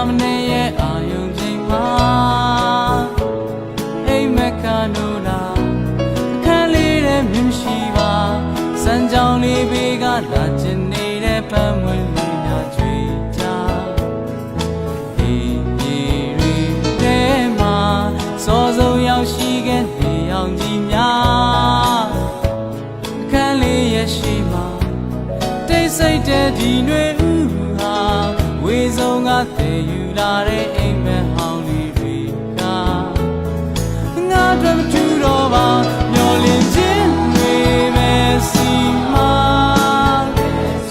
မနေရဲ့အာယုံချိန်မှာအိမ်မက်ခါနိုးလာအခန်းလေးတဲ့မြင်ရှိပါစံကြောင်လေးဘေးကလာချင်နေတဲ့ပန်းမွေးလေးများကြွေကြအေးပြေရီတဲမှာစောစုံရောက်ရှိခဲ့နေအောင်ကြီးများအခန်းလေးရဲ့ရှိမှာတိတ်ဆိတ်တဲ့ဒီຫນွေဥဟာဝေဆုံးကသေယူလာတဲ့အိမ်မက်ဟောင်းလေးတွေကငါတို့မထူတော့ပါမျောလင်းခြင်းတွေပဲစီမ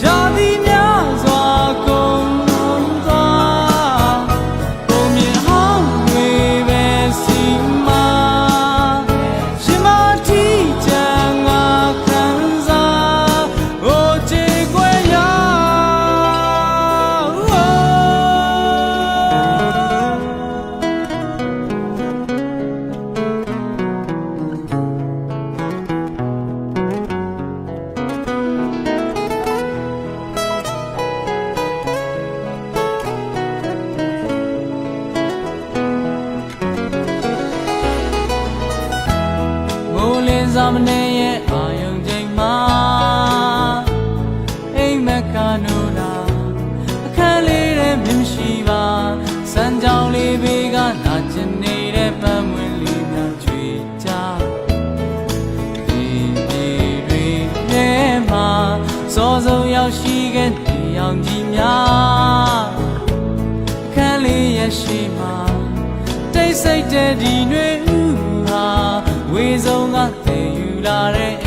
ရာသီများစွာကုန်လုံးသွားပုံမြင်ဟောင်းတွေပဲစီမရှင်မတီချမ်းငါခံစားဟိုချေခွဲရစာမနေရဲ့အာယုံချိန်မှာအိမ်မက်ခါနိုးလာအခန်းလေးတဲ့မြင်ရှိပါစံကြောင်လေးဘေးကလာချင်နေတဲ့ပန်းမွေးလေးများချွေကြဒီဒီတွေထဲမှာစောစုံရောက်ရှိခဲ့နေအောင်ကြီးများအခန်းလေးရဲ့ရှိမှာတိတ်ဆိတ်တဲ့ဒီຫນွေဥဟာဝေဆုံးကသေယူလာတဲ့